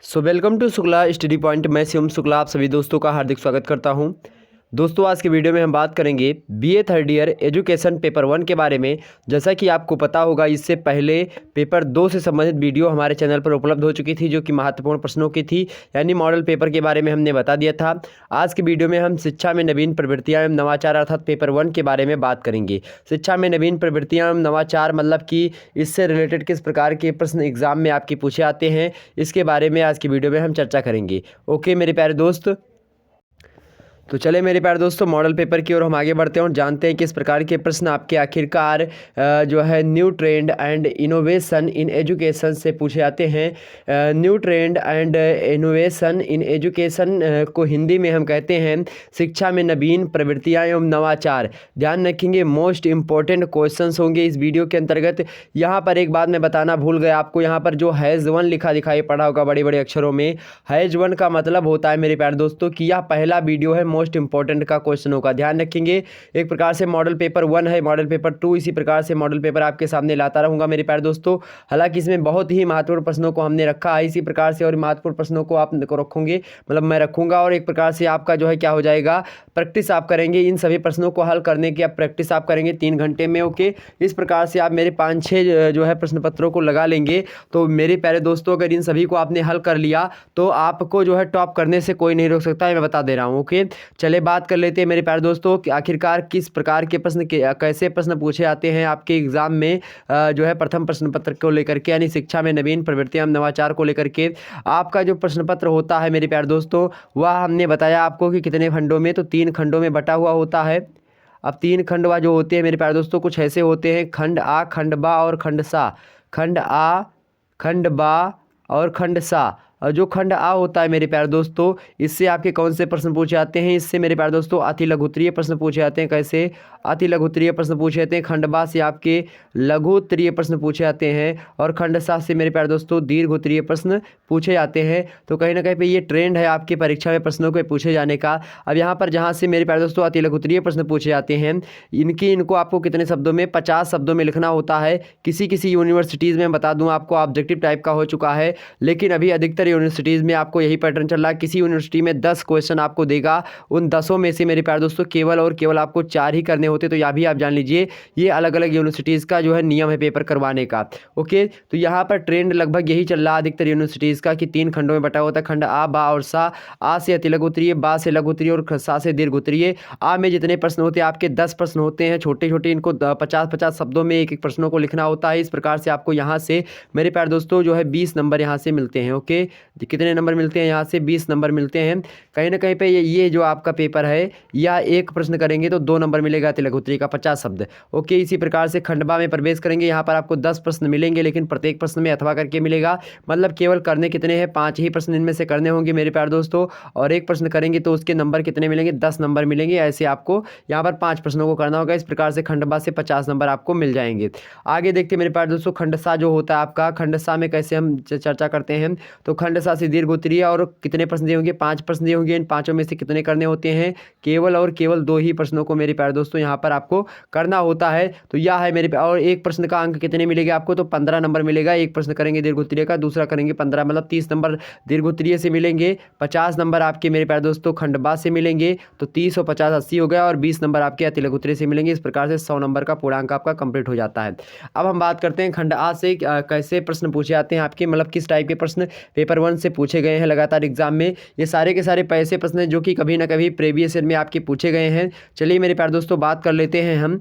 Welcome to Shukla study point. मैं शिवम शुक्ला आप सभी दोस्तों का हार्दिक स्वागत करता हूं। दोस्तों, आज के वीडियो में हम बात करेंगे BA third year education paper 1 के बारे में। जैसा कि आपको पता होगा, इससे पहले पेपर 2 से संबंधित वीडियो हमारे चैनल पर उपलब्ध हो चुकी थी, जो कि महत्वपूर्ण प्रश्नों की थी, यानी मॉडल पेपर के बारे में हमने बता दिया था। आज के वीडियो में हम शिक्षा में नवीन प्रवृत्तियाँ एवं नवाचार अर्थात पेपर 1 के बारे में बात करेंगे। शिक्षा में नवीन प्रवृत्तियाँ एवं नवाचार मतलब कि इससे रिलेटेड किस प्रकार के प्रश्न एग्जाम में आपके पूछे आते हैं, इसके बारे में आज की वीडियो में हम चर्चा करेंगे। ओके मेरे प्यारे दोस्त, तो चले मेरे प्यारे दोस्तों, मॉडल पेपर की ओर हम आगे बढ़ते हैं और जानते हैं किस प्रकार के प्रश्न आपके आखिरकार जो है new trend and innovation in education से पूछे आते हैं। New trend and innovation in education को हिंदी में हम कहते हैं शिक्षा में नवीन प्रवृत्तियाँ एवं नवाचार। ध्यान रखेंगे, मोस्ट इंपॉर्टेंट क्वेश्चंस होंगे इस वीडियो के अंतर्गत। यहाँ पर एक बात मैं बताना भूल गया आपको, यहाँ पर जो हैज़ 1 लिखा दिखाई पड़ा होगा बड़े बड़े अक्षरों में, हैज़ 1 का मतलब होता है मेरे प्यारे दोस्तों कि यह पहला वीडियो है मोस्ट इंपॉर्टेंट का क्वेश्चन होगा। ध्यान रखेंगे, एक प्रकार से मॉडल पेपर 1 है, मॉडल पेपर 2 इसी प्रकार से मॉडल पेपर आपके सामने लाता रहूंगा मेरे प्यारे दोस्तों। हालांकि इसमें बहुत ही महत्वपूर्ण प्रश्नों को हमने रखा है, इसी प्रकार से और महत्वपूर्ण प्रश्नों को आप रखोगे, मतलब मैं रखूंगा, और एक प्रकार से आपका जो है क्या हो जाएगा, प्रैक्टिस आप करेंगे इन सभी प्रश्नों को हल करने की। आप प्रैक्टिस आप करेंगे 3 घंटे में। ओके, इस प्रकार से आप मेरे 5-6 जो है प्रश्न पत्रों को लगा लेंगे तो मेरे प्यारे दोस्तों, अगर इन सभी को आपने हल कर लिया तो आपको जो है टॉप करने से कोई नहीं रोक सकता है, मैं बता दे रहा हूँ। ओके, चले बात कर लेते हैं मेरे प्यारे दोस्तों कि आखिरकार किस प्रकार के प्रश्न कैसे प्रश्न पूछे आते हैं आपके एग्जाम में जो है प्रथम प्रश्न पत्र को लेकर के, यानी शिक्षा में नवीन प्रवृत्तियां नवाचार को लेकर के। आपका जो प्रश्न पत्र होता है मेरे प्यारे दोस्तों, वह हमने बताया आपको कि कितने खंडों में, तो 3 खंडों में बटा हुआ होता है। अब 3 खंडवा जो होते हैं मेरे प्यारे दोस्तों कुछ ऐसे होते हैं, खंड आ, खंड बा और खंड सा। खंड आ, खंड बा और खंड सा। और जो खंड आ होता है मेरे प्यारे दोस्तों, इससे आपके कौन से प्रश्न पूछे आते हैं, इससे मेरे प्यारे दोस्तों अति लघुत्तरीय प्रश्न पूछे आते हैं। कैसे अति लघुत्तरीय प्रश्न पूछे आते हैं। खंड बा से आपके लघुत्तरीय प्रश्न पूछे आते हैं और खंड सा से मेरे प्यारे दोस्तों दीर्घोत्तरीय प्रश्न पूछे जाते हैं। तो कहीं ना कहीं पे ये ट्रेंड है आपकी परीक्षा में प्रश्नों के पूछे जाने का। अब यहाँ पर जहाँ से मेरे प्यारे दोस्तों अति लघुत्तरीय प्रश्न पूछे जाते हैं, इनको आपको कितने शब्दों में, 50 शब्दों में लिखना होता है। किसी यूनिवर्सिटीज़ में बता दूँ आपको ऑब्जेक्टिव टाइप का हो चुका है, लेकिन अभी अधिकतर यूनिवर्सिटीज़ में आपको यही पैटर्न चल रहा है। किसी यूनिवर्सिटी में 10 क्वेश्चन आपको देगा, उन 10 में से मेरे प्यारे दोस्तों केवल और केवल आपको 4 ही करने होते। तो यह भी आप जान लीजिए, ये अलग अलग यूनिवर्सिटीज़ का जो है नियम है पेपर करवाने का। ओके, तो यहाँ पर ट्रेंड लगभग यही चल रहा है अधिकतर यूनिवर्सिटीज़ का कि 3 खंडों में बटा होता है। खंड आ, बा और सा। आ से अति लघु उत्तरीय, बा से लघु उत्तरीय और सा से दीर्घ उत्तरीय। आ में जितने प्रश्न होते हैं आपके 10 प्रश्न होते हैं छोटे छोटे, इनको 50-50 शब्दों में एक एक प्रश्नों को लिखना होता है। इस प्रकार से आपको यहाँ से मेरे प्यारे दोस्तों जो है 20 नंबर यहाँ से मिलते हैं। ओके, कितने नंबर मिलते हैं यहाँ से, 20 नंबर मिलते हैं। कहीं ना कहीं पे ये जो आपका पेपर है, या एक प्रश्न करेंगे तो 2 नंबर मिलेगा अति लघु उत्तरीय का, 50 शब्द। ओके, इसी प्रकार से खंडबा में प्रवेश करेंगे, यहाँ पर आपको 10 प्रश्न मिलेंगे, लेकिन प्रत्येक प्रश्न में अथवा करके मिलेगा। मतलब केवल करने कितने हैं, 5 ही प्रश्न इनमें से करने होंगे मेरे प्यारे दोस्तों, और एक प्रश्न करेंगे तो उसके नंबर कितने मिलेंगे, 10 नंबर मिलेंगे। ऐसे आपको यहाँ पर 5 प्रश्नों को करना होगा। इस प्रकार से खंडबा से 50 नंबर आपको मिल जाएंगे। आगे देखते हैं मेरे प्यारे दोस्तों, खंडसा जो होता है आपका, खंडसा में कैसे हम चर्चा करते हैं। तो खंडसा से दीर्घ उत्तरीय, और कितने प्रश्न दिए होंगे, 5 प्रश्न दिए होंगे। इन 5 में से कितने करने होते हैं, केवल और केवल 2 ही प्रश्नों को मेरे प्यारे दोस्तों यहाँ पर आपको करना होता है। तो यह है मेरे, और एक प्रश्न का अंक कितने मिलेंगे आपको, तो 15 नंबर मिलेगा। एक प्रश्न करेंगे दीर्घ उत्तरीय का, दूसरा करेंगे 15, मतलब 30 नंबर दीर्घ उत्तरीय से मिलेंगे। 50 नंबर आपके मेरे प्यारे दोस्तों खंडबा से मिलेंगे, तो 30 और 50 80 हो गया, और 20 नंबर आपके अति लघु उत्तरीय से मिलेंगे। इस प्रकार से 100 नंबर का पूर्णांक आपका कंप्लीट हो जाता है। अब हम बात करते हैं खंड आ से कैसे प्रश्न पूछे जाते हैं आपके, मतलब किस टाइप के प्रश्न पेपर 1 से पूछे गए हैं लगातार एग्जाम में। ये सारे के सारे ऐसे प्रश्न जो कि कभी ना कभी प्रीवियस ईयर में आपके पूछे गए हैं। चलिए मेरे प्यारे दोस्तों बात कर लेते हैं हम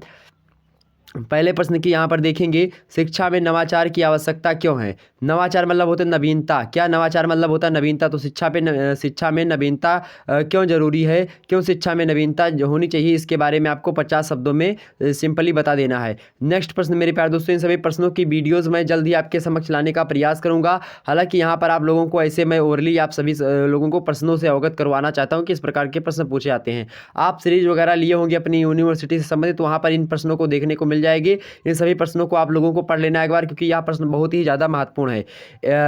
पहले प्रश्न की। यहाँ पर देखेंगे, शिक्षा में नवाचार की आवश्यकता क्यों है। नवाचार मतलब होता है नवीनता। क्या नवाचार मतलब होता है नवीनता। तो शिक्षा में नवीनता क्यों जरूरी है, क्यों शिक्षा में नवीनता होनी चाहिए, इसके बारे में आपको 50 शब्दों में सिंपली बता देना है। नेक्स्ट प्रश्न मेरे प्यारे दोस्तों, इन सभी प्रश्नों की वीडियोस मैं जल्द ही आपके समक्ष लाने का प्रयास करूंगा। हालांकि यहाँ पर आप लोगों को ऐसे मैं ओरली आप सभी लोगों को प्रश्नों से अवगत करवाना चाहता हूँ कि इस प्रकार के प्रश्न पूछे जाते हैं। आप सीरीज वगैरह लिए होंगे अपनी यूनिवर्सिटी से संबंधित, वहाँ पर इन प्रश्नों को देखने को मिल मिल जाएगी। इन सभी प्रश्नों को आप लोगों को पढ़ लेना एक बार, क्योंकि यह प्रश्न बहुत ही ज़्यादा महत्वपूर्ण है।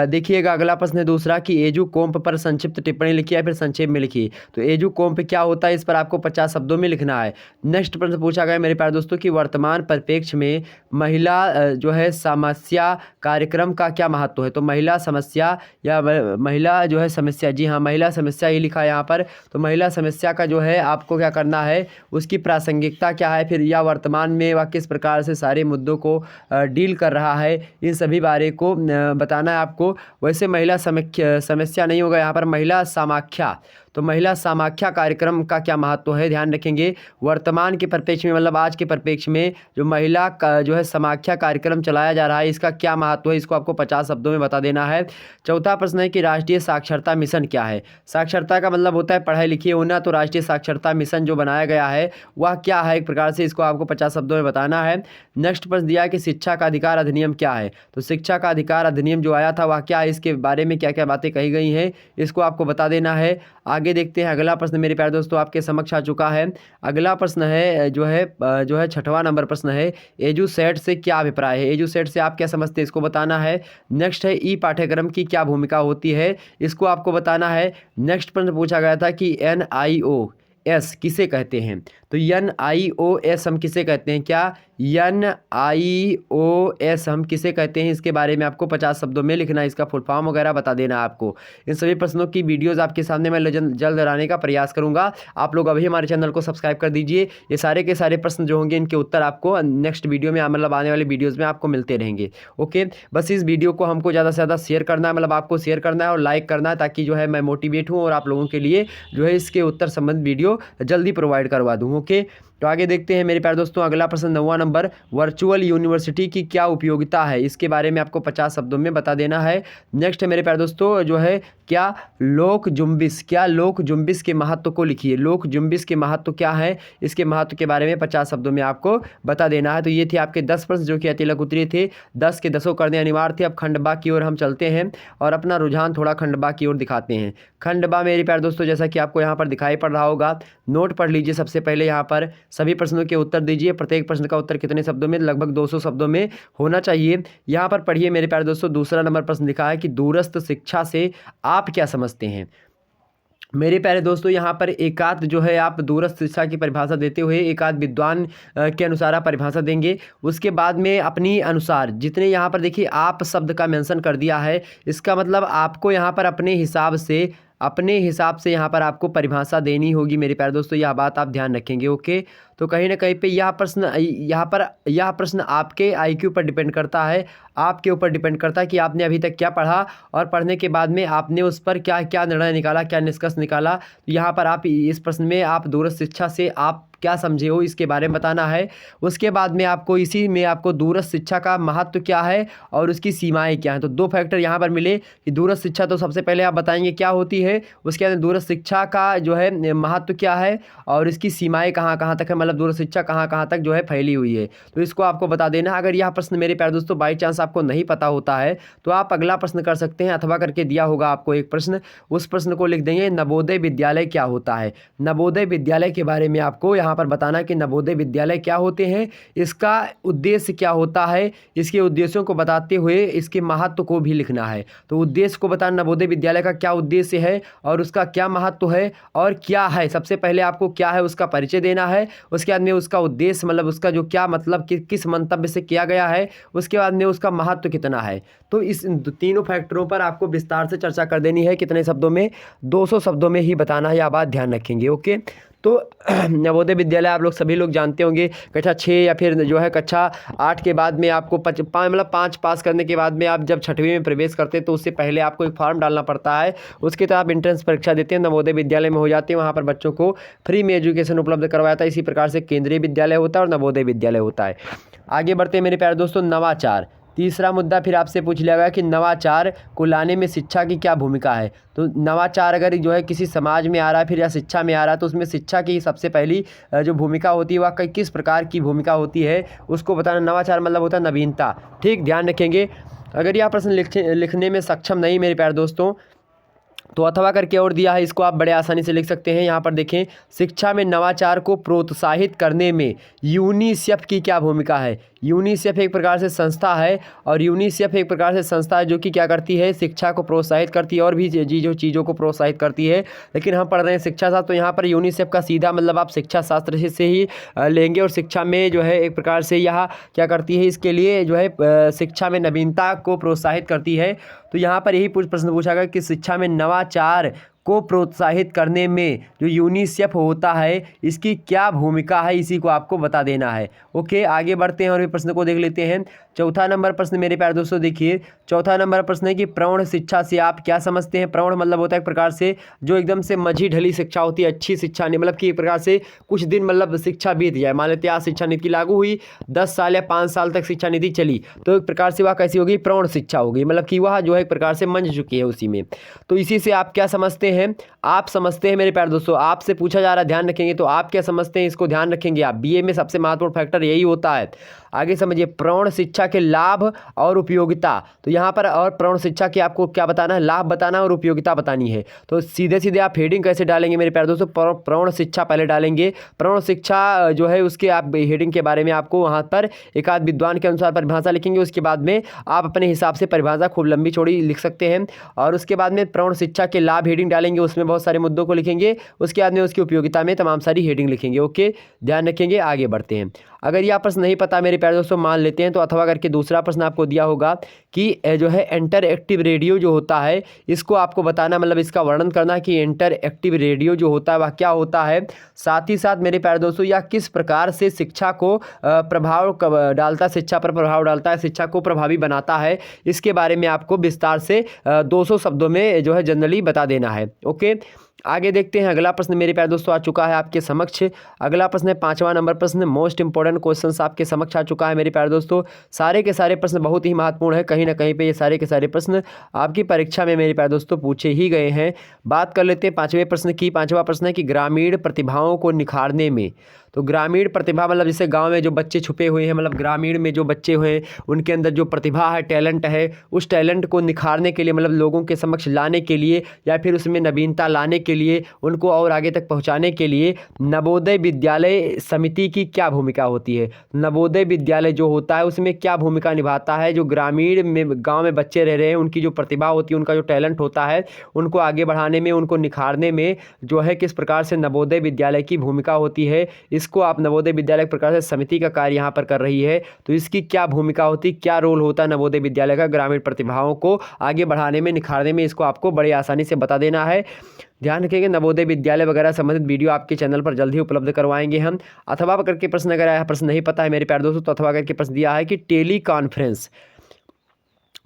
देखिएगा अगला प्रश्न है दूसरा कि एजुकोम्प पर संक्षिप्त टिप्पणी लिखिए या फिर संक्षेप में लिखिए। तो एजुकोम्प क्या होता है, इस पर आपको 50 शब्दों में लिखना है। नेक्स्ट प्रश्न पूछा गया मेरे प्यारे दोस्तों कि वर्तमान परिप्रेक्ष्य में महिला जो है समस्या कार्यक्रम का क्या महत्व है। तो महिला समस्या या महिला जो है समस्या, जी हाँ महिला समस्या ही लिखा है यहाँ पर। तो महिला समस्या का जो है आपको क्या करना है, उसकी प्रासंगिकता क्या है, फिर यह वर्तमान में वह किस प्रकार से सारे मुद्दों को डील कर रहा है, इन सभी बारे को बताना है आपको। वैसे महिला समस्या नहीं होगा यहाँ पर, महिला समाख्या। तो महिला समाख्या कार्यक्रम का क्या महत्व है, ध्यान रखेंगे। वर्तमान के परिप्रेक्ष्य में मतलब आज के परिप्रेक्ष्य में जो महिला का जो है समाख्या कार्यक्रम चलाया जा रहा है, इसका क्या महत्व है, इसको आपको 50 शब्दों में बता देना है। चौथा प्रश्न है कि राष्ट्रीय साक्षरता मिशन क्या है। साक्षरता का मतलब होता है पढ़ाई लिखी होना, तो राष्ट्रीय साक्षरता मिशन जो बनाया गया है वह क्या है, एक प्रकार से इसको आपको 50 शब्दों में बताना है। नेक्स्ट प्रश्न दिया है कि शिक्षा का अधिकार अधिनियम क्या है। तो शिक्षा का अधिकार अधिनियम जो आया था वह क्या है, इसके बारे में क्या क्या बातें कही गई हैं, इसको आपको बता देना है। आगे देखते हैं अगला प्रश्न मेरे प्यारे दोस्तों आपके समक्ष आ चुका है। अगला प्रश्न है जो है 6वां नंबर प्रश्न है, एजुसेट से क्या अभिप्राय है। एजुसेट से आप क्या समझते हैं, इसको बताना है। नेक्स्ट है ई पाठ्यक्रम की क्या भूमिका होती है, इसको आपको बताना है। नेक्स्ट प्रश्न पूछा गया था कि NIOS किसे कहते हैं। तो NIOS हम किसे कहते हैं, क्या NIOS हम किसे कहते हैं, इसके बारे में आपको 50 शब्दों में लिखना है, इसका फुल फॉर्म वगैरह बता देना है आपको। इन सभी प्रश्नों की वीडियोस आपके सामने मैं जल्द लाने का प्रयास करूंगा। आप लोग अभी हमारे चैनल को सब्सक्राइब कर दीजिए। ये सारे के सारे प्रश्न जो होंगे इनके उत्तर आपको नेक्स्ट वीडियो में मतलब आने वाले वीडियोज़ में आपको मिलते रहेंगे। ओके, बस इस वीडियो को हमको ज़्यादा से ज़्यादा शेयर करना है, मतलब आपको शेयर करना है और लाइक करना है, ताकि जो है मैं मोटिवेट हूँ और आप लोगों के लिए जो है इसके उत्तर संबंधित वीडियो जल्दी प्रोवाइड करवा दूँ। ओके, तो आगे देखते हैं मेरे प्यारे दोस्तों अगला प्रश्न 9वां नंबर, वर्चुअल यूनिवर्सिटी की क्या उपयोगिता है, इसके बारे में आपको 50 शब्दों में बता देना है। नेक्स्ट है मेरे प्यारे दोस्तों जो है क्या लोक जुम्बिश के महत्व को लिखिए। लोक जुम्बिश के महत्व क्या है, इसके महत्व के बारे में 50 शब्दों में आपको बता देना है। तो ये थे आपके 10 प्रश्न जो कि अतिलक उत्तरीय थे, 10 के 10 करने अनिवार्य थे। अब खंडबा की ओर हम चलते हैं और अपना रुझान थोड़ा खंडबा की ओर दिखाते हैं। खंडबा मेरे प्यारे दोस्तों जैसा कि आपको यहाँ पर दिखाई पड़ रहा होगा, नोट पढ़ लीजिए सबसे पहले। यहाँ पर सभी प्रश्नों के उत्तर दीजिए, प्रत्येक प्रश्न का उत्तर कितने शब्दों में, लगभग 200 शब्दों में होना चाहिए। यहाँ पर पढ़िए मेरे प्यारे दोस्तों, दूसरा नंबर प्रश्न लिखा है कि दूरस्थ शिक्षा से आप क्या समझते हैं। मेरे प्यारे दोस्तों यहाँ पर एकाध जो है आप दूरस्थ शिक्षा की परिभाषा देते हुए एकाध विद्वान के अनुसार आप परिभाषा देंगे। उसके बाद में अपनी अनुसार जितने यहाँ पर देखिए आप शब्द का मेंशन कर दिया है, इसका मतलब आपको यहाँ पर अपने हिसाब से यहाँ पर आपको परिभाषा देनी होगी मेरे प्यारे दोस्तों, यह बात आप ध्यान रखेंगे। ओके, तो कहीं ना कहीं पे यह प्रश्न आपके IQ पर डिपेंड करता है, आपके ऊपर डिपेंड करता है कि आपने अभी तक क्या पढ़ा और पढ़ने के बाद में आपने उस पर क्या क्या निर्णय निकाला, क्या निष्कर्ष निकाला। तो यहाँ पर आप इस प्रश्न में आप दूरस्थ शिक्षा से आप क्या समझे हो इसके बारे में बताना है। उसके बाद में आपको इसी में आपको दूरस्थ शिक्षा का महत्व क्या है और उसकी सीमाएं क्या हैं। तो 2 फैक्टर यहाँ पर मिले कि दूरस्थ शिक्षा तो सबसे पहले आप बताएंगे क्या होती है, उसके बाद दूरस्थ शिक्षा का जो है महत्व क्या है और इसकी सीमाएं कहाँ कहाँ तक है, मतलब दूरस्थ शिक्षा कहाँ कहाँ तक जो है फैली हुई है। तो इसको आपको बता देना। अगर यह प्रश्न मेरे प्यारे दोस्तों बाई चांस आपको नहीं पता होता है तो आप अगला प्रश्न कर सकते हैं, अथवा करके दिया होगा आपको एक प्रश्न, उस प्रश्न को लिख देंगे नवोदय विद्यालय क्या होता है। नवोदय विद्यालय के बारे में आपको यहाँ पर बताना कि नवोदय विद्यालय क्या होते हैं, इसका उद्देश्य क्या होता है, इसके उद्देश्यों को बताते हुए इसके महत्व को भी लिखना है। तो उद्देश्य को बताना, नवोदय विद्यालय का क्या उद्देश्य है और उसका क्या महत्व है और क्या है। सबसे पहले आपको क्या है उसका परिचय देना है, उसके बाद में उसका उद्देश्य मतलब उसका जो क्या मतलब किस मंतव्य से किया गया है, उसके बाद में उसका महत्व कितना है। तो इस तीनों फैक्टरों पर आपको विस्तार से चर्चा कर देनी है। कितने शब्दों में, 200 शब्दों में ही बताना है, यह बात ध्यान रखेंगे। ओके, तो नवोदय विद्यालय आप लोग सभी लोग जानते होंगे, कक्षा 6 या फिर जो है कक्षा 8 के बाद में आपको 5 पास करने के बाद में आप जब 6वीं में प्रवेश करते हैं तो उससे पहले आपको एक फॉर्म डालना पड़ता है। उसके तहत आप एंट्रेंस परीक्षा देते हैं, नवोदय विद्यालय में हो जाते हैं, वहाँ पर बच्चों को फ्री में एजुकेशन उपलब्ध करवाया था। इसी प्रकार से केंद्रीय विद्यालय होता है और नवोदय विद्यालय होता है। आगे बढ़ते हैं मेरे प्यारे दोस्तों, नवाचार। तीसरा मुद्दा फिर आपसे पूछ लिया गया कि नवाचार को लाने में शिक्षा की क्या भूमिका है। तो नवाचार अगर जो है किसी समाज में आ रहा है फिर या शिक्षा में आ रहा है तो उसमें शिक्षा की सबसे पहली जो भूमिका होती है वह किस प्रकार की भूमिका होती है उसको बताना। नवाचार मतलब होता है नवीनता। ठीक, ध्यान रखेंगे। अगर यह प्रश्न लिखने में सक्षम नहीं मेरे प्यारे दोस्तों तो अथवा करके और दिया है, इसको आप बड़े आसानी से लिख सकते हैं। यहाँ पर देखें, शिक्षा में नवाचार को प्रोत्साहित करने में यूनिसेफ की क्या भूमिका है। यूनिसेफ एक प्रकार से संस्था है, और यूनिसेफ एक प्रकार से संस्था है जो कि क्या करती है, शिक्षा को प्रोत्साहित करती है और भी चीज़ों को प्रोत्साहित करती है। लेकिन हम पढ़ रहे हैं शिक्षा शास्त्र, तो यहाँ पर यूनिसेफ का सीधा मतलब आप शिक्षा शास्त्र से ही लेंगे। और शिक्षा में जो है एक प्रकार से यह क्या करती है, इसके लिए जो है शिक्षा में नवीनता को प्रोत्साहित करती है। तो यहाँ पर यही प्रश्न पूछा गया कि शिक्षा में नवाचार को प्रोत्साहित करने में जो यूनिसेफ होता है इसकी क्या भूमिका है, इसी को आपको बता देना है। ओके, आगे बढ़ते हैं और भी प्रश्न को देख लेते हैं। चौथा नंबर प्रश्न मेरे प्यारे दोस्तों देखिए, चौथा नंबर प्रश्न है कि प्रौढ़ शिक्षा से आप क्या समझते हैं। प्रौढ़ मतलब होता है एक प्रकार से जो एकदम से मझी ढली शिक्षा होती है, अच्छी शिक्षा नहीं, मतलब कि एक प्रकार से कुछ दिन मतलब शिक्षा बीत जाए। मान लेते हैं आज शिक्षा नीति लागू हुई, 10 साल या 5 साल तक शिक्षा नीति चली, तो एक प्रकार से वह कैसी होगी, प्रौढ़ शिक्षा होगी, मतलब कि वह जो है एक प्रकार से मंझ चुकी है उसी में। तो इसी से आप क्या समझते हैं, आप समझते हैं मेरे प्यारे दोस्तों, आपसे पूछा जा रहा है, ध्यान रखेंगे। तो आप क्या समझते हैं, इसको ध्यान रखेंगे आप। बीए में सबसे महत्वपूर्ण फैक्टर यही होता है। आगे समझिए, प्रौढ़ शिक्षा के लाभ और उपयोगिता। तो यहाँ पर और प्रौढ़ शिक्षा के आपको क्या बताना है, लाभ बताना और उपयोगिता बतानी है। तो सीधे सीधे आप हेडिंग कैसे डालेंगे मेरे प्यारे दोस्तों, प्रौढ़ शिक्षा पहले डालेंगे। प्रौढ़ शिक्षा जो है उसके आप हेडिंग के बारे में आपको वहाँ पर एक आध विद्वान के अनुसार परिभाषा लिखेंगे। उसके बाद में आप अपने हिसाब से परिभाषा खूब लंबी चौड़ी लिख सकते हैं। और उसके बाद में प्रौढ़ शिक्षा के लाभ हेडिंग डालेंगे, उसमें बहुत सारे मुद्दों को लिखेंगे। उसके बाद में उसकी उपयोगिता में तमाम सारी हेडिंग लिखेंगे। ओके, ध्यान रखेंगे। आगे बढ़ते हैं। अगर यह प्रश्न नहीं पता मेरे प्यारे दोस्तों, मान लेते हैं तो अथवा करके दूसरा प्रश्न आपको दिया होगा कि जो है इंटरएक्टिव रेडियो जो होता है इसको आपको बताना, मतलब इसका वर्णन करना कि इंटरएक्टिव रेडियो जो होता है वह क्या होता है। साथ ही साथ मेरे प्यारे दोस्तों यह किस प्रकार से शिक्षा को प्रभाव डालता है, शिक्षा पर प्रभाव डालता है, शिक्षा को प्रभावी बनाता है, इसके बारे में आपको विस्तार से 200 शब्दों में जो है जनरली बता देना है। ओके, आगे देखते हैं। अगला प्रश्न मेरे प्यारे दोस्तों आ चुका है आपके समक्ष। अगला प्रश्न है 5वां नंबर प्रश्न, मोस्ट इंपॉर्टेंट क्वेश्चंस आपके समक्ष आ चुका है मेरे प्यारे दोस्तों। सारे के सारे प्रश्न बहुत ही महत्वपूर्ण है, कहीं ना कहीं पे ये सारे के सारे प्रश्न आपकी परीक्षा में मेरे प्यारे दोस्तों पूछे ही गए हैं। बात कर लेते हैं 5वें प्रश्न की। 5वां प्रश्न है कि ग्रामीण प्रतिभाओं को निखारने में। तो ग्रामीण प्रतिभा मतलब जैसे गांव में जो बच्चे छुपे हुए हैं, मतलब ग्रामीण में जो बच्चे हुए हैं उनके अंदर जो प्रतिभा है, टैलेंट है, उस टैलेंट को निखारने के लिए, मतलब लोगों के समक्ष लाने के लिए या फिर उसमें नवीनता लाने के लिए, उनको और आगे तक पहुंचाने के लिए नवोदय विद्यालय समिति की क्या भूमिका होती है। नवोदय विद्यालय जो होता है उसमें क्या भूमिका निभाता है। जो ग्रामीण में गाँव में बच्चे रह रहे हैं उनकी जो प्रतिभा होती है, उनका जो टैलेंट होता है, उनको आगे बढ़ाने में, उनको निखारने में जो है किस प्रकार से नवोदय विद्यालय की भूमिका होती है। इसको आप नवोदय विद्यालय प्रकार से समिति का कार्य यहाँ पर कर रही है, तो इसकी क्या भूमिका होती, क्या रोल होता है नवोदय विद्यालय का ग्रामीण प्रतिभाओं को आगे बढ़ाने में, निखारने में, इसको आपको बड़ी आसानी से बता देना है। ध्यान रखिएगा, नवोदय विद्यालय वगैरह संबंधित वीडियो आपके चैनल पर जल्द ही उपलब्ध करवाएंगे हम। अथवा करके प्रश्न, अगर यह प्रश्न नहीं पता है मेरे प्यारे दोस्तों, तो अथवा करके प्रश्न दिया है कि टेली कॉन्फ्रेंस।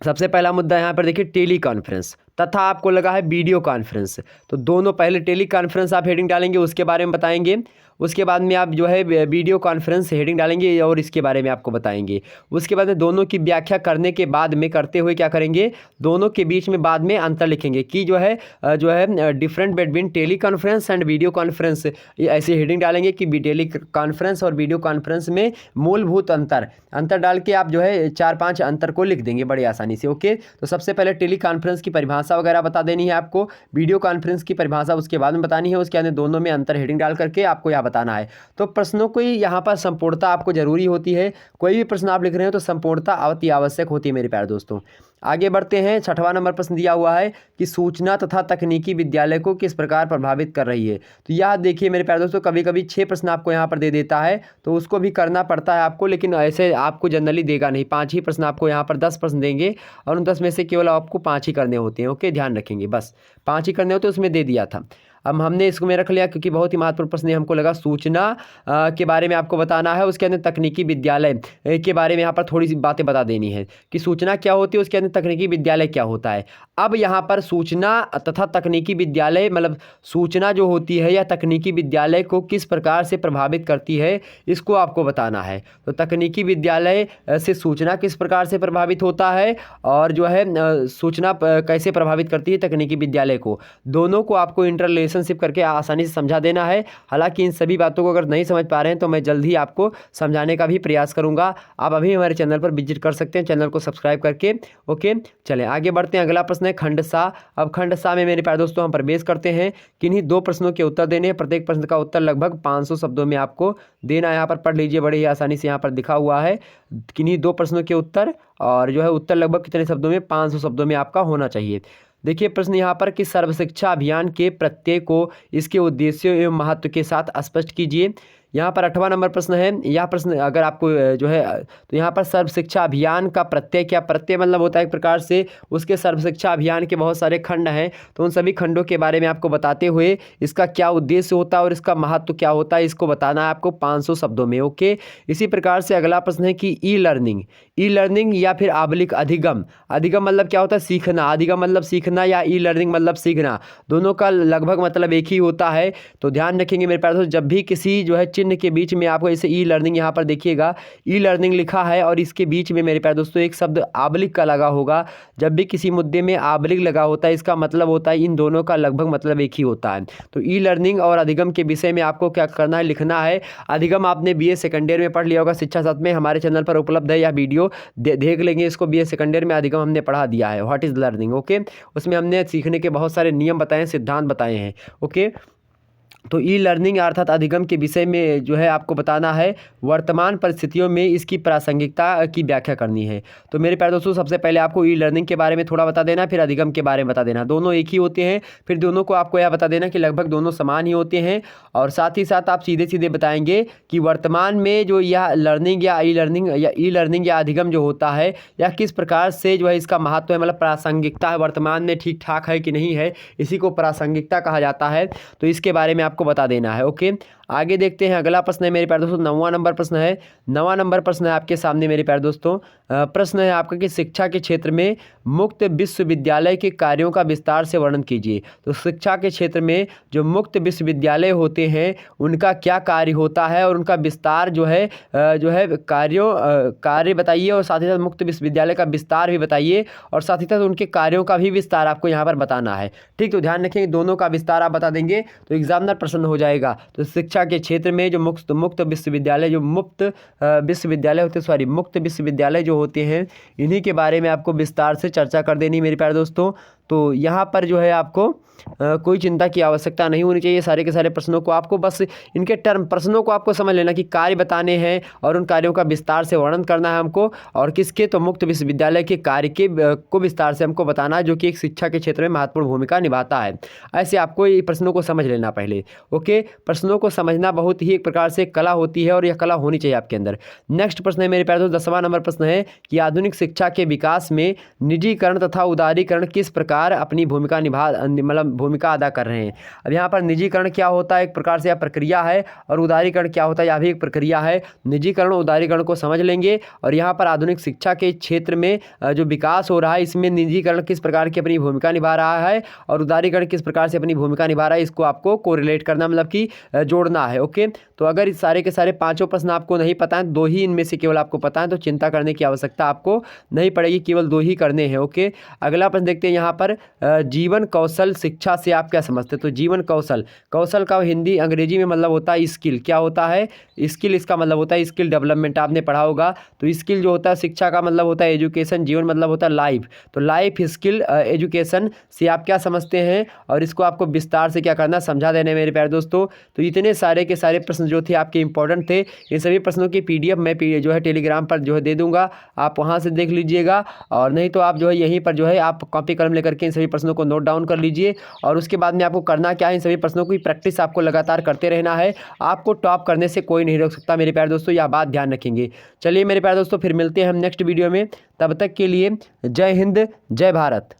सबसे पहला मुद्दा यहाँ पर देखिए टेली कॉन्फ्रेंस, तथा आपको लगा है वीडियो कॉन्फ्रेंस। तो दोनों, पहले टेली कॉन्फ्रेंस आप हेडिंग डालेंगे, उसके बारे में बताएंगे। उसके बाद में आप जो है वीडियो कॉन्फ्रेंस हेडिंग डालेंगे और इसके बारे में आपको बताएंगे। उसके बाद में दोनों की व्याख्या करने के बाद में, करते हुए क्या करेंगे, दोनों के बीच में बाद में अंतर लिखेंगे कि जो है different between teleconference and video conference. ऐसे हेडिंग डालेंगे कि टेली कॉन्फ्रेंस और वीडियो कॉन्फ्रेंस में मूलभूत अंतर डाल के आप जो है 4-5 अंतर को लिख देंगे बड़ी आसानी से। ओके, तो सबसे पहले टेली कॉन्फ्रेंस की परिभाषा वगैरह बता देनी है आपको, वीडियो कॉन्फ्रेंस की परिभाषा उसके बाद में बतानी है, उसके बाद दोनों में अंतर हेडिंग डाल करके आपको यह बताना है। तो प्रश्नों को यहाँ पर संपूर्णता आपको जरूरी होती है। कोई भी प्रश्न आप लिख रहे हो तो संपूर्णता अति आवश्यक होती है मेरे प्यारे दोस्तों। आगे बढ़ते हैं। 6वां नंबर प्रश्न दिया हुआ है कि सूचना तथा तकनीकी विद्यालय को किस प्रकार प्रभावित कर रही है। तो यह देखिए मेरे प्यारे दोस्तों, कभी कभी 6 प्रश्न आपको यहाँ पर दे देता है, तो उसको भी करना पड़ता है आपको, लेकिन ऐसे आपको जनरली देगा नहीं। 5 ही प्रश्न आपको यहाँ पर 10 प्रश्न देंगे और उन 10 में से केवल आपको 5 ही करने होते हैं। ओके, ध्यान रखेंगे, बस 5 ही करने होते हैं, उसमें दे दिया था। अब हमने इसको में रख लिया क्योंकि बहुत ही महत्वपूर्ण प्रश्न हमको लगा। सूचना के बारे में आपको बताना है, उसके अंदर तकनीकी विद्यालय के बारे में यहाँ पर थोड़ी सी बातें बता देनी है कि सूचना क्या होती है, उसके अंदर तकनीकी विद्यालय क्या होता है। अब यहाँ पर सूचना तथा तकनीकी विद्यालय, मतलब सूचना जो होती है या तकनीकी विद्यालय को किस प्रकार से प्रभावित करती है, इसको आपको बताना है। तो तकनीकी विद्यालय से सूचना किस प्रकार से प्रभावित होता है और जो है सूचना कैसे प्रभावित करती है तकनीकी विद्यालय को, दोनों को आपको इंटरलेशन रिलेशनशिप करके आसानी से समझा देना है। हालांकि इन सभी बातों को अगर नहीं समझ पा रहे हैं तो मैं जल्द ही आपको समझाने का भी प्रयास करूंगा। आप अभी हमारे चैनल पर विजिट कर सकते हैं, चैनल को सब्सक्राइब करके। ओके, चलें आगे बढ़ते हैं। अगला प्रश्न है खंड सा। अब खंड सा में मेरे प्यारे दोस्तों हम प्रवेश करते हैं। किन्हीं 2 प्रश्नों के उत्तर देने हैं। प्रत्येक प्रश्न का उत्तर लगभग 500 शब्दों में आपको देना है। यहाँ पर पढ़ लीजिए, बड़े ही आसानी से यहाँ पर लिखा हुआ है किन्हीं 2 प्रश्नों के उत्तर, और जो है उत्तर लगभग कितने शब्दों में, 500 शब्दों में आपका होना चाहिए। देखिए प्रश्न यहाँ पर कि सर्व शिक्षा अभियान के प्रत्यय को इसके उद्देश्यों एवं महत्व के साथ स्पष्ट कीजिए। यहाँ पर 8वां नंबर प्रश्न है। यह प्रश्न अगर आपको जो है तो यहाँ पर सर्व शिक्षा अभियान का प्रत्यय क्या, प्रत्यय मतलब होता है एक प्रकार से उसके सर्व शिक्षा अभियान के बहुत सारे खंड हैं, तो उन सभी खंडों के बारे में आपको बताते हुए इसका क्या उद्देश्य होता है और इसका महत्व क्या होता है, इसको बताना है आपको 500 शब्दों में। ओके, इसी प्रकार से अगला प्रश्न है कि ई लर्निंग या फिर आबलिक अधिगम। अधिगम मतलब क्या होता है, सीखना। अधिगम मतलब सीखना या ई लर्निंग मतलब सीखना, दोनों का लगभग मतलब एक ही होता है। तो ध्यान रखेंगे मेरे प्यारे दोस्तों, जब भी किसी जो है चिन्ह के बीच में आपको जैसे ई लर्निंग यहाँ पर देखिएगा ई लर्निंग लिखा है और इसके बीच में मेरे प्यारे दोस्तों एक शब्द आबलिक का लगा होगा। जब भी किसी मुद्दे में आबलिक लगा होता है इसका मतलब होता है इन दोनों का लगभग मतलब एक ही होता है। तो ई लर्निंग और अधिगम के विषय में आपको क्या करना है, लिखना है। अधिगम आपने बीए सेकेंड ईयर में पढ़ लिया होगा, शिक्षा साथ में हमारे चैनल पर उपलब्ध है। यह वीडियो देख लेंगे इसको, बीए सेकेंड ईयर में अधिगम हमने पढ़ा दिया है, व्हाट इज लर्निंग। ओके, उसमें हमने सीखने के बहुत सारे नियम बताए हैं, सिद्धांत बताए हैं। ओके, तो ई लर्निंग अर्थात अधिगम के विषय में जो है आपको बताना है वर्तमान परिस्थितियों में इसकी प्रासंगिकता की व्याख्या करनी है। तो मेरे प्यारे दोस्तों सबसे पहले आपको ई लर्निंग के बारे में थोड़ा बता देना, फिर अधिगम के बारे में बता देना। दोनों एक ही होते हैं, फिर दोनों को आपको यह बता देना कि लगभग दोनों समान ही होते हैं। और साथ ही साथ आप सीधे सीधे बताएंगे कि वर्तमान में जो यह लर्निंग या ई लर्निंग या अधिगम जो होता है या किस प्रकार से जो है इसका महत्व है, मतलब प्रासंगिकता है, वर्तमान में ठीक ठाक है कि नहीं है, इसी को प्रासंगिकता कहा जाता है। तो इसके बारे में आपको बता देना है। ओके, आगे देखते हैं। अगला प्रश्न है मेरे प्यारे दोस्तों 9वां नंबर प्रश्न है। 9वां नंबर प्रश्न है आपके सामने मेरे प्यारे दोस्तों। प्रश्न है आपका कि शिक्षा के क्षेत्र में मुक्त विश्वविद्यालय के कार्यों का विस्तार से वर्णन कीजिए। तो शिक्षा के क्षेत्र में जो मुक्त विश्वविद्यालय होते हैं उनका क्या कार्य होता है और उनका विस्तार जो है कार्य बताइए, और साथ ही साथ मुक्त विश्वविद्यालय का विस्तार भी बताइए, और साथ ही साथ उनके कार्यों का भी विस्तार आपको यहाँ पर बताना है। ठीक, तो ध्यान रखेंगे दोनों का विस्तार आप बता देंगे तो एग्जामिनर प्रसन्न हो जाएगा। तो शिक्षा के क्षेत्र में जो मुक्त विश्वविद्यालय मुक्त विश्वविद्यालय जो होते हैं इन्हीं के बारे में आपको विस्तार से चर्चा कर देनी मेरे प्यारे दोस्तों। तो यहाँ पर जो है आपको कोई चिंता की आवश्यकता नहीं होनी चाहिए। सारे के सारे प्रश्नों को आपको बस इनके प्रश्नों को आपको समझ लेना कि कार्य बताने हैं और उन कार्यों का विस्तार से वर्णन करना है हमको, और किसके, तो मुक्त विश्वविद्यालय के कार्य के को विस्तार से हमको बताना है, जो कि एक शिक्षा के क्षेत्र में महत्वपूर्ण भूमिका निभाता है। ऐसे आपको ये प्रश्नों को समझ लेना पहले। ओके, प्रश्नों को समझना बहुत ही एक प्रकार से कला होती है और यह कला होनी चाहिए आपके अंदर। नेक्स्ट प्रश्न है मेरे प्यारे दोस्तों 10वां नंबर प्रश्न है कि आधुनिक शिक्षा के विकास में निजीकरण तथा उदारीकरण किस प्रकार अपनी भूमिका अदा कर रहे हैं। अब यहाँ पर निजीकरण क्या होता है, एक प्रकार से यह प्रक्रिया है, और उदारीकरण क्या होता है, यह भी एक प्रक्रिया है। निजीकरण उदारीकरण को समझ लेंगे, और यहाँ पर आधुनिक शिक्षा के क्षेत्र में जो विकास हो रहा है इसमें निजीकरण किस प्रकार की अपनी भूमिका निभा रहा है और उदारीकरण किस प्रकार से अपनी भूमिका निभा रहा है, इसको आपको कोरिलेट करना, मतलब कि जोड़ना है। ओके, तो अगर इस सारे के सारे 5 प्रश्न आपको नहीं पता है, 2 ही इनमें से केवल आपको पता है, तो चिंता करने की आवश्यकता आपको नहीं पड़ेगी, केवल 2 ही करने हैं। ओके, अगला प्रश्न देखते हैं यहाँ पर जीवन कौशल शिक्षा से आप क्या समझते हैं। तो जीवन कौशल का हिंदी अंग्रेजी में मतलब होता है स्किल। क्या होता है, स्किल, इसका मतलब होता है स्किल डेवलपमेंट, आपने पढ़ा होगा। तो स्किल जो होता है शिक्षा का मतलब होता है एजुकेशन, जीवन मतलब होता है लाइफ। तो लाइफ स्किल एजुकेशन से आप क्या समझते हैं, और इसको आपको विस्तार से क्या करना, समझा देने मेरे प्यारे दोस्तों। तो इतने सारे के सारे प्रश्न जो थे आपके इंपॉर्टेंट थे, इन सभी प्रश्नों की PDF मैं जो है टेलीग्राम पर जो है दे दूंगा, आप वहाँ से देख लीजिएगा, और नहीं तो आप जो है यहीं पर जो है आप कॉपी कलम लेकर के इन सभी प्रश्नों को नोट डाउन कर लीजिए। और उसके बाद में आपको करना क्या है, इन सभी प्रश्नों की प्रैक्टिस आपको लगातार करते रहना है। आपको टॉप करने से कोई नहीं रोक सकता मेरे प्यारे दोस्तों, यह बात ध्यान रखेंगे। चलिए मेरे प्यारे दोस्तों, फिर मिलते हैं हम नेक्स्ट वीडियो में। तब तक के लिए जय हिंद, जय भारत।